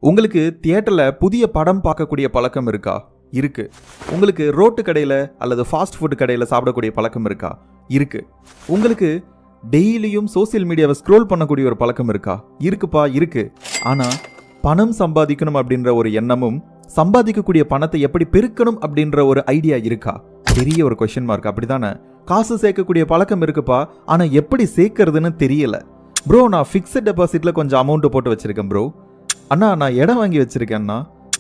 உங்களுக்கு தியேட்டர்ல புதிய படம் பார்க்கக்கூடிய பழக்கம் இருக்கா? இருக்கு. உங்களுக்கு ரோட்டு கடையில அல்லது ஃபாஸ்ட் ஃபுட் கடையில சாப்பிடக்கூடிய பழக்கம் இருக்கா? இருக்கு. உங்களுக்கு டெய்லியும் சோசியல் மீடியாவை ஸ்க்ரோல் பண்ணக்கூடிய ஒரு பழக்கம் இருக்கா? இருக்குப்பா, இருக்கு. ஆனா பணம் சம்பாதிக்கணும் அப்படின்ற ஒரு எண்ணமும் சம்பாதிக்கக்கூடிய பணத்தை எப்படி பெருக்கணும் அப்படின்ற ஒரு ஐடியா இருக்கா? பெரிய ஒரு கொஸ்டின் மார்க். அப்படிதானே? காசு சேர்க்கக்கூடிய பழக்கம் இருக்குப்பா, ஆனா எப்படி சேர்க்கறதுன்னு தெரியல. ப்ரோ, நான் ஃபிக்ஸட் டெபாசிட்ல கொஞ்சம் அமௌண்ட் போட்டு வச்சிருக்கேன் ப்ரோ. அண்ணா, நான் இடம் வாங்கி வச்சிருக்கேன்னா.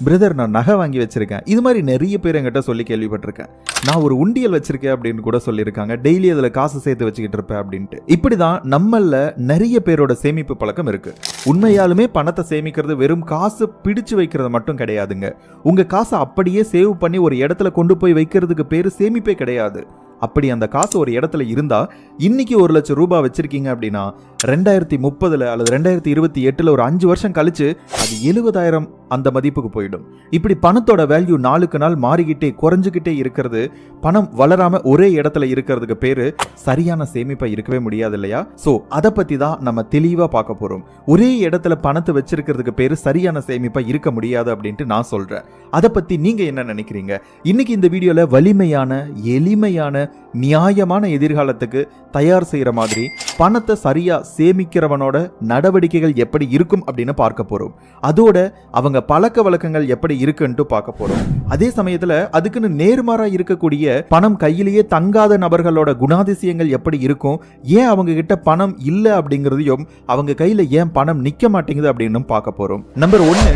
பிரதர், நான் நகை வாங்கி வச்சிருக்கேன். இது மாதிரி நிறைய பேர் என்கிட்ட சொல்லி கேள்விப்பட்டிருக்கேன். நான் ஒரு உண்டியல் வச்சிருக்கேன் அப்படின்னு கூட சொல்லியிருக்காங்க. டெய்லி அதில் காசு சேர்த்து வச்சுக்கிட்டு இருப்பேன் அப்படின்ட்டு. இப்படிதான் நம்மள நிறைய பேரோட சேமிப்பு பழக்கம் இருக்கு. உண்மையாலுமே பணத்தை சேமிக்கிறது வெறும் காசு பிடிச்சு வைக்கிறது மட்டும் கிடையாதுங்க. உங்க காசை அப்படியே சேவ் பண்ணி ஒரு இடத்துல கொண்டு போய் வைக்கிறதுக்கு பேரு சேமிப்பே கிடையாது. அப்படி அந்த காசு ஒரு இடத்துல இருந்தா, இன்னைக்கு 1 லட்சம் ரூபாய் வச்சிருக்கீங்க அப்படின்னா 2030 அல்லது 2028 ஒரு 5 வருஷம் கழிச்சு அது 70,000 அந்த மதிப்புக்கு போயிடும். இப்படி பணத்தோட வேல்யூ நாளுக்கு நாள் மாறிக்கிட்டே குறைஞ்சுக்கிட்டே இருக்கிறது, பணம் வளராம ஒரே இடத்துல இருக்கிறதுக்கு பேரு சரியான சேமிப்பா இருக்கவே முடியாது இல்லையா? சோ அதை பத்தி தான் நம்ம தெளிவா பார்க்க போறோம். ஒரே இடத்துல பணத்தை வச்சிருக்கிறதுக்கு பேரு சரியான சேமிப்பா இருக்க முடியாது அப்படின்ட்டு நான் சொல்றேன். அதை பத்தி நீங்க என்ன நினைக்கிறீங்க? இன்னைக்கு இந்த வீடியோல வலிமையான, எளிமையான, நியாயமான எதிர்காலத்துக்கு தயார் செய்யற மாதிரி பணத்தை சரியா சேமிக்கிறவனோட நடவடிக்கைகள் எப்படி இருக்கும் அப்படின்னு பார்க்க போறோம். அதோட அவங்க பழக்க வழக்கங்கள் எப்படி இருக்குன்னு பார்க்க போறோம். அதே சமயத்துல அதுக்குன்னு நேர்மாறா இருக்கக்கூடிய பணம் கையிலேயே தங்காத நபர்களோட குணாதிசயங்கள் எப்படி இருக்கும், ஏன் அவங்க கிட்ட பணம் இல்ல அப்படிங்கறதையும், அவங்க கையில ஏன் பணம் நிக்க மாட்டேங்குது அப்படின்னு பார்க்க போறோம். Number 1,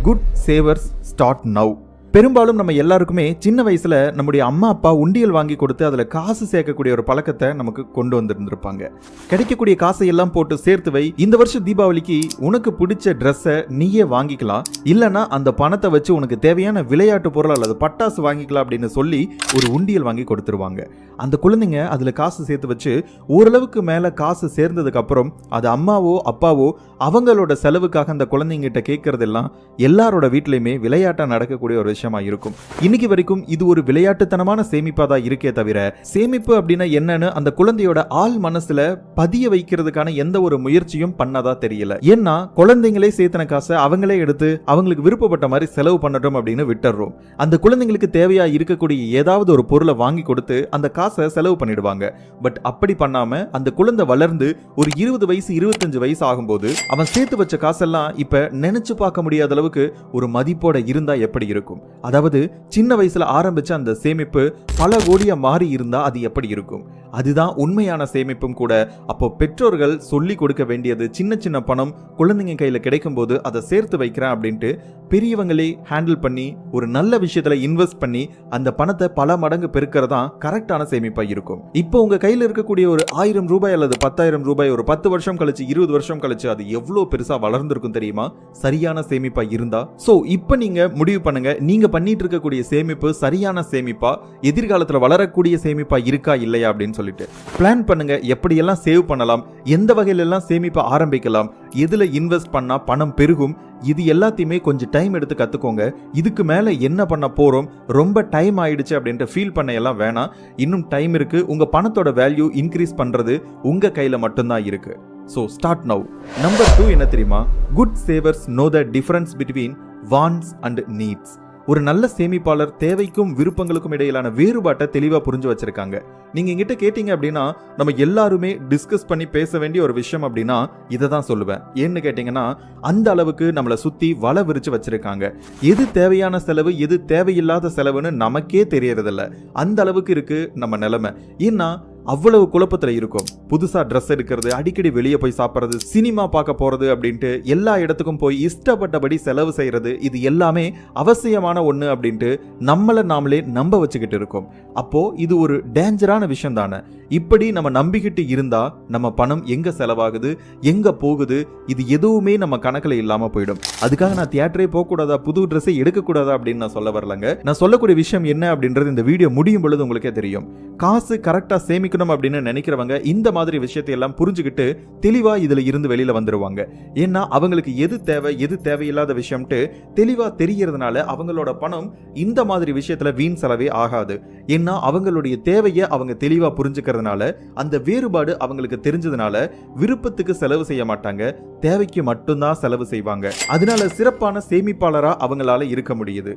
good savers start now. பெரும்பாலும் நம்ம எல்லாருக்குமே சின்ன வயசுல நம்முடைய அம்மா அப்பா உண்டியல் வாங்கி கொடுத்து அதுல காசு சேர்க்கக்கூடிய ஒரு பழக்கத்தை நமக்கு கொண்டு வந்திருந்திருப்பாங்க. கிடைக்கக்கூடிய காசை எல்லாம் போட்டு சேர்த்து வை, இந்த வருஷம் தீபாவளிக்கு உனக்கு பிடிச்ச ட்ரெஸ்ஸை நீயே வாங்கிக்கலாம், இல்லனா அந்த பணத்தை வச்சு உனக்கு தேவையான விளையாட்டு பொருள் அல்லது பட்டாசு வாங்கிக்கலாம் அப்படின்னு சொல்லி ஒரு உண்டியல் வாங்கி கொடுத்துருவாங்க. அந்த குழந்தைங்க அதுல காசு சேர்த்து வச்சு ஓரளவுக்கு மேல காசு சேர்ந்ததுக்கு அப்புறம் அது அம்மாவோ அப்பாவோ அவங்களோட செலவுக்காக அந்த குழந்தைங்கிட்ட கேட்கறதெல்லாம் எல்லாரோட வீட்லயுமே விளையாட்டா நடக்கக்கூடிய ஒரு விஷயமா இருக்கும். இன்னைக்கு வரைக்கும் இது ஒரு விளையாட்டுத்தனமான சேமிப்பா தான் இருக்கே தவிர, சேமிப்பு அப்படின்னா என்னன்னு அந்த குழந்தையோட ஆள் மனசுல பதிய வைக்கிறதுக்கான எந்த ஒரு முயற்சியும் பண்ணதா தெரியல. ஏன்னா குழந்தைங்களே சேர்த்தன காசை அவங்களே எடுத்து அவங்களுக்கு விருப்பப்பட்ட மாதிரி செலவு பண்ணட்டும் அப்படின்னு விட்டுறோம். அந்த குழந்தைங்களுக்கு தேவையா இருக்கக்கூடிய ஏதாவது ஒரு பொருளை வாங்கி கொடுத்து அந்த காசை செலவு பண்ணிடுவாங்க. பட் அப்படி பண்ணாம அந்த குழந்தை வளர்ந்து ஒரு 20 வயசு 25 வயசு ஆகும்போது அவன் சேர்த்து வச்ச காசெல்லாம் இப்ப நினைச்சு பார்க்க முடியாத அளவுக்கு ஒரு மதிப்போட இருந்தா எப்படி இருக்கும்? அதாவது சின்ன வயசுல ஆரம்பிச்ச அந்த சேமிப்பு பல கோடியா மாறி இருந்தா அது எப்படி இருக்கும்? அதுதான் உண்மையான சேமிப்பும் கூட. அப்போ பெற்றோர்கள் சொல்லி கொடுக்க வேண்டியது, சின்ன சின்ன பணம் குழந்தைங்க கையில கிடைக்கும் போது அதை சேர்த்து வைக்கிறேன் அப்படின்ட்டு பெரியவங்களே ஹேண்டில் பண்ணி ஒரு நல்ல விஷயத்துல இன்வெஸ்ட் பண்ணி அந்த பணத்தை பல மடங்கு பெருக்கிறதா கரெக்டான சேமிப்பா இருக்கும். இப்போ உங்க கையில இருக்கக்கூடிய ஒரு 1000 ரூபாய் அல்லது 10,000 ரூபாய் ஒரு 10 வருஷம் கழிச்சு 20 வருஷம் கழிச்சு அது எவ்வளவு பெருசா வளர்ந்திருக்கும் தெரியுமா? சரியான சேமிப்பா இருந்தா. சோ இப்ப நீங்க முடிவு பண்ணுங்க, நீங்க பண்ணிட்டு இருக்கக்கூடிய சேமிப்பு சரியான சேமிப்பா, எதிர்காலத்துல வளரக்கூடிய சேமிப்பா இருக்கா இல்லையா அப்படின்னு சொல்லிட்டு பிளான் பண்ணுங்க. எப்படியெல்லாம் சேவ் பண்ணலாம், எந்த வகையில எல்லாம் சேமிப்ப ஆரம்பிக்கலாம், எதுல இன்வெஸ்ட் பண்ணா பணம் பெருகும், இது எல்லாத்தையுமே கொஞ்சம் டைம் எடுத்து கத்துக்கோங்க. இதுக்கு மேல என்ன பண்ண போறோம், ரொம்ப டைம் ஆயிடுச்சு அப்படின்ட்டு ஃபீல் பண்ண எல்லாம் வேணாம். இன்னும் டைம் இருக்கு. உங்க பணத்தோட வேல்யூ இன்க்ரீஸ் பண்றது உங்க கையில மட்டும்தான் இருக்கு. So start now. Number 2 என்ன தெரியுமா? Good savers know the difference between wants and needs. ஒரு நல்ல சேமிப்பாளர் தேவைக்கும் விருப்பங்களுக்கும் இடையிலான வேறுபாட்டை தெளிவா புரிஞ்சு வச்சிருக்காங்க. நீங்க என்கிட்ட கேட்டீங்க அப்படின்னா நம்ம எல்லாருமே டிஸ்கஸ் பண்ணி பேச வேண்டிய ஒரு விஷயம் அப்படின்னா இதை தான் சொல்லுவேன். ஏன்னு கேட்டீங்கன்னா அந்த அளவுக்கு நம்மளை சுத்தி வலை விரிச்சு வச்சிருக்காங்க. எது தேவையான செலவு, எது தேவையில்லாத செலவுன்னு நமக்கே தெரியறதில்ல. அந்த அளவுக்கு இருக்கு நம்ம நிலைமை. ஏன்னா அவ்வளவு குழப்பத்துல இருக்கும். புதுசா ட்ரெஸ் எடுக்கிறது, அடிக்கடி வெளியே போய் சாப்பிட்றது, சினிமா பார்க்க போறது அப்படின்ட்டு எல்லா இடத்துக்கும் போய் இஷ்டப்பட்டபடி செலவு செய்யறது, இது எல்லாமே அவசியமான ஒண்ணு அப்படின்ட்டு நம்மளை நாமளே நம்ப வச்சுக்கிட்டு இருக்கோம். அப்போ இது ஒரு டேஞ்சரான விஷயம் தானே. இப்படி நம்ம நம்பிக்கிட்டு இருந்தா நம்ம பணம் எங்க செலவாகுது, எங்க போகுது, இது எதுவுமே நம்ம கணக்குல இல்லாம போயிடும். அதுக்காக நான் தியேட்டரே போக கூடாதா, புது ட்ரெஸ்ஸை எடுக்க கூடாதா அப்படின்னு நான் சொல்ல வரலங்க. நான் சொல்லக்கூடிய விஷயம் என்ன அப்படின்றது இந்த வீடியோ முடியும் பொழுது உங்களுக்கே தெரியும். காசு கரெக்டா சேமிக்கணும் அப்படின்னு நினைக்கிறவங்க இந்த மாதிரி விஷயத்தை எல்லாம் புரிஞ்சுக்கிட்டு தெளிவா இதுல இருந்து வெளியில வந்துருவாங்க. ஏன்னா அவங்களுக்கு எது தேவை, எது தேவையில்லாத விஷயம்ட்டு தெளிவா தெரியறதுனால அவங்களோட பணம் இந்த மாதிரி விஷயத்துல வீண் செலவே ஆகாது. ஏன்னா அவங்களுடைய தேவையை அவங்க தெளிவா புரிஞ்சுக்கிறது இருக்கிறதுனால அந்த வேறுபாடு அவங்களுக்கு தெரிஞ்சதுனால விருப்பத்துக்கு செலவு செய்ய மாட்டாங்க, தேவைக்கு மட்டும்தான் செலவு செய்வாங்க. அதனால சிறப்பான சேமிப்பாளரா அவங்களால இருக்க முடியுது.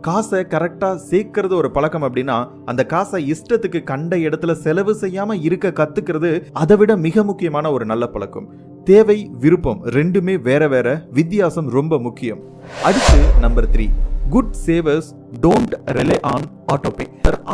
காசை கரெக்டா சேர்க்கறது ஒரு பழக்கம் அப்படின்னா அந்த காசை இஷ்டத்துக்கு கண்ட இடத்துல செலவு செய்யாம இருக்க கத்துக்கிறது அதை விட மிக முக்கியமான ஒரு நல்ல பழக்கம். தேவை விருப்பம் ரெண்டுமே வேற வேற, வித்தியாசம் ரொம்ப முக்கியம். அடுத்து number 3, good savers don't relay on autopay.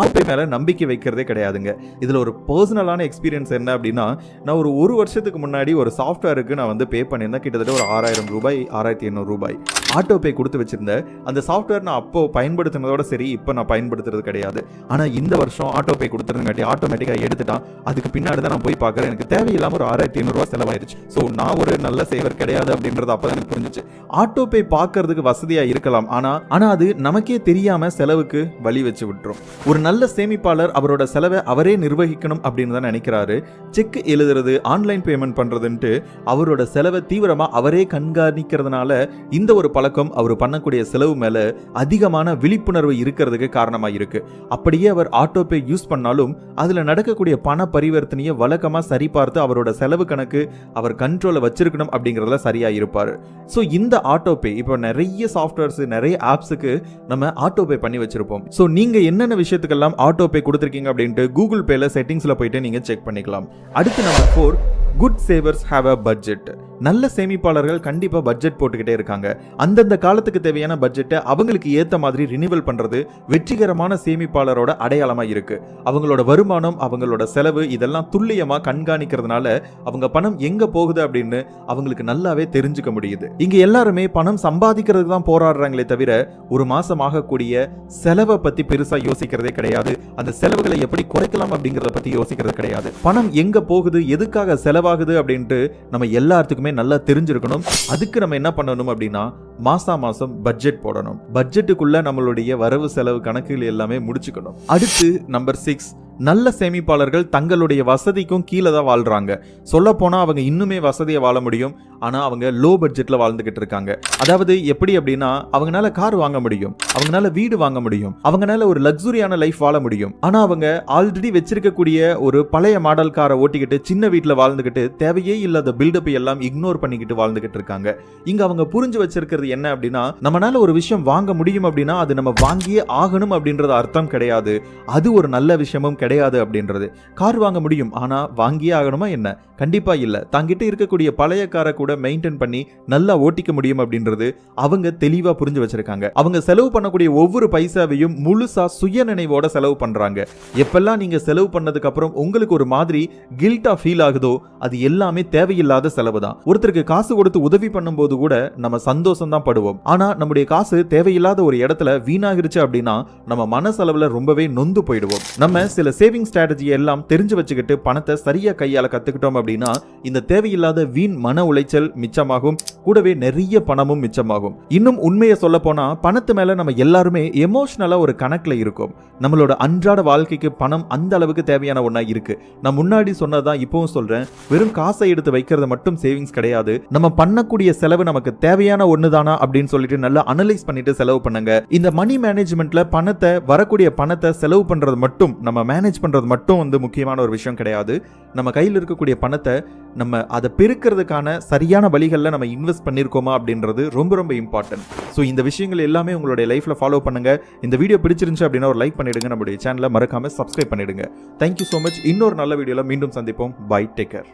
Autopay மேல நம்பிக்கை வைக்கிறதே கிடையாதுங்க. இதுல ஒரு பர்சனலான எக்ஸ்பீரியன்ஸ் என்ன அப்படின்னா, நான் ஒரு வருஷத்துக்கு முன்னாடி ஒரு சாஃப்ட்வேருக்கு நான் பே பண்ணியிருந்தேன். கிட்டத்தட்ட ஒரு 6000 ரூபாய் 6800 ரூபாய் ஆட்டோபே கொடுத்து வச்சிருந்தேன். அந்த சாஃப்ட்வேர் நான் அப்போ பயன்படுத்தினதோட சரி, இப்போ நான் பயன்படுத்துறது கிடையாது. ஆனா இந்த வருஷம் ஆட்டோபே கொடுத்துருங்காட்டி ஆட்டோமேட்டிக்கா எடுத்துட்டான். அதுக்கு பின்னாடி தான் நான் போய் பார்க்குறேன், எனக்கு தேவையில்லாம ஒரு 6500 ரூபாய் செலவாயிருச்சு. ஸோ நான் ஒரு நல்ல சேவர் கிடையாது அப்படின்றது அப்பதான் எனக்கு புரிஞ்சிச்சு. ஆட்டோபே பார்க்கறதுக்கு வசதியா இருக்கலாம், ஆனா அது நமக்கே தெரியாம செலவுக்கு வழி வச்சு விட்டுரும். ஒரு நல்ல சேமிப்பாளர் அவரோட செலவை அவரே நிர்வகிக்கணும் அப்படின்னு தான் நினைக்கிறாரு. செக் எழுதுறது, ஆன்லைன் பேமெண்ட் பண்றதுன்ட்டு அவரோட செலவை தீவிரமா அவரே கண்காணிக்கிறதுனால இந்த ஒரு பழக்கம் அவர் பண்ணக்கூடிய செலவு மேல அதிகமான விழிப்புணர்வு இருக்கிறதுக்கு காரணமா இருக்கு. அப்படியே அவர் ஆட்டோபே யூஸ் பண்ணாலும் அதுல நடக்கக்கூடிய பண பரிவர்த்தனையை வழக்கமா சரிபார்த்து அவரோட செலவு கணக்கு அவர் கண்ட்ரோல வச்சிருக்கணும் அப்படிங்கறதுல சரியா இருப்பாரு. சோ இந்த ஆட்டோபே இப்போ நிறைய சாஃப்ட்வேர்ஸ், நிறைய ஆப்ஸுக்கு நம்ம ஆட்டோபே பண்ணி வச்சிருப்போம். சோ நீங்க என்னென்ன விஷயத்துக்கெல்லாம் ஆட்டோபே கொடுத்திருக்கீங்க அப்படின்ட்டு கூகுள் பேல செட்டிங்ஸ்ல போயிட்டு நீங்க செக் பண்ணிக்கலாம். அடுத்து number 4, good savers have a budget. நல்ல சேமிப்பாளர்கள் கண்டிப்பா பட்ஜெட் போட்டுக்கிட்டே இருக்காங்க. அந்தந்த காலத்துக்கு தேவையான பட்ஜெட்டை அவங்களுக்கு ஏத்த மாதிரி ரினிவல் பண்றது வெற்றிகரமான சேமிப்பாளரோட அடையாளமா இருக்கு. அவங்களோட வருமானம், அவங்களோட செலவு இதெல்லாம் துல்லியமா கண்காணிக்கிறதுனால அவங்க பணம் எங்க போகுது அப்படின்னு அவங்களுக்கு நல்லாவே தெரிஞ்சுக்க முடியுது. இங்க எல்லாருமே பணம் சம்பாதிக்கிறதுக்கு தான் போராடுறாங்களே தவிர ஒரு மாசம் ஆகக்கூடிய செலவை பத்தி பெருசா யோசிக்கிறதே கிடையாது. அந்த செலவுகளை எப்படி குறைக்கலாம் அப்படிங்கறத பத்தி யோசிக்கிறது கிடையாது. பணம் எங்க போகுது, எதுக்காக செலவாகுது அப்படின்ட்டு நம்ம எல்லாத்துக்குமே நல்லா தெரிஞ்சிருக்கணும். அதுக்கு நம்ம என்ன பண்ணணும் அப்படின்னா மாசம் பட்ஜெட் போடணும். பட்ஜெட்டுக்குள்ள நம்மளுடைய வரவு செலவு கணக்குகள் எல்லாமே முடிச்சுக்கணும். அடுத்து நம்பர் 6, நல்ல சேமிப்பாளர்கள் தங்களுடைய வசதிக்கும் கீழே தான் வாழ்றாங்க. சொல்ல போனா அவங்க இன்னுமே வசதியை வாழ முடியும், ஆனா அவங்க லோ பட்ஜெட்ல வாழ்ந்துகிட்டு இருக்காங்க. அதாவது எப்படி அப்படின்னா, அவங்களால கார் வாங்க முடியும், அவங்களால வீடு வாங்க முடியும், அவங்களால ஒரு லக்ஸுரியான லைஃப் வாழ முடியும். ஆனா அவங்க ஆல்ரெடி வச்சிருக்கக்கூடிய ஒரு பழைய மாடல் காரை ஓட்டிக்கிட்டு சின்ன வீட்டுல வாழ்ந்துகிட்டு தேவையே இல்லாத பில்டப் எல்லாம் இக்னோர் பண்ணிக்கிட்டு வாழ்ந்துகிட்டு இருக்காங்க. இங்க அவங்க புரிஞ்சு வச்சிருக்கிறது என்ன அப்படின்னா, நம்மளால ஒரு விஷயம் வாங்க முடியும் அப்படின்னா அது நம்ம வாங்கியே ஆகணும் அப்படின்றது அர்த்தம் கிடையாது. அது ஒரு நல்ல விஷயமும் கிடையாது அப்படின்றது. கார் வாங்க முடியும், ஆனா வாங்கியே ஆகணுமா என்ன? கண்டிப்பா இல்ல. தாங்கிட்ட இருக்கக்கூடிய பழைய காரை கூட மெயின்டைன் பண்ணி நல்லா ஓட்டிக்க முடியும் அப்படின்றது அவங்க தெளிவா புரிஞ்சு வச்சிருக்காங்க. அவங்க செலவு பண்ணக்கூடிய ஒவ்வொரு பைசாவையும் முழுசா சுய நினைவோட செலவு பண்றாங்க. எப்பெல்லாம் நீங்க செலவு பண்ணதுக்கு அப்புறம் உங்களுக்கு ஒரு மாதிரி கில்ட்டா ஃபீல் ஆகுதோ அது எல்லாமே தேவையில்லாத செலவு தான். ஒருத்தருக்கு காசு கொடுத்து உதவி பண்ணும்போது கூட நம்ம சந்தோஷம் தான் படுவோம். ஆனா நம்முடைய காசு தேவையில்லாத ஒரு இடத்துல வீணாகிருச்சு அப்படின்னா நம்ம மனசளவுல ரொம்பவே நொந்து போயிடுவோம். நம்ம சில சேவிங் ஸ்ட்ராட்டஜி எல்லாம் தெரிஞ்சு வச்சுக்கிட்டு பணத்தை சரியா கையால கத்துக்கிட்டோம் அப்படின்னா இந்த தேவையில்லாத வீண் மன உளைச்சல் மிச்சமாகும், கூடவே நிறைய பணமும் மிச்சமாகும். இன்னும் உண்மையை சொல்ல போனா பணத்து மேல நம்ம எல்லாருமே எமோஷனலா ஒரு கணக்குல இருக்கும். நம்மளோட அன்றாட வாழ்க்கைக்கு பணம் அந்த அளவுக்கு தேவையான ஒண்ணா இருக்கு. நான் முன்னாடி சொன்னதான் இப்பவும் சொல்றேன், வெறும் காசை எடுத்து வைக்கிறது மட்டும் சேவிங்ஸ் கிடையாது. நம்ம பண்ணக்கூடிய செலவு நமக்கு தேவையான ஒண்ணுதானா அப்படின்னு சொல்லிட்டு நல்லா அனலைஸ் பண்ணிட்டு செலவு பண்ணுங்க. இந்த மணி மேனேஜ்மெண்ட்ல பணத்தை, வரக்கூடிய பணத்தை செலவு பண்றது மட்டும், நம்ம மேனேஜ் பண்றது மட்டும் முக்கியமான ஒரு விஷயம் கிடையாது. நம்ம கையில் இருக்கக்கூடிய பணத்தை நம்ம அதை பெருக்கிறதுக்கான சரியான வழிகளில் நம்ம இன்வெஸ்ட் பண்ணியிருக்கோமா அப்படின்றது ரொம்ப ரொம்ப இம்பார்ட்டன்ட். ஸோ இந்த விஷயங்கள் எல்லாமே உங்களுடைய லைஃப்ல ஃபாலோ பண்ணுங்க. இந்த வீடியோ பிடிச்சிருந்துச்சு அப்படின்னா ஒரு லைக் பண்ணிடுங்க, நம்மளுடைய சேனலை மறக்காம சப்ஸ்கிரைப் பண்ணிடுங்க. Thank you so much. இன்னொரு நல்ல வீடியோல மீண்டும் சந்திப்போம். Bye, take care.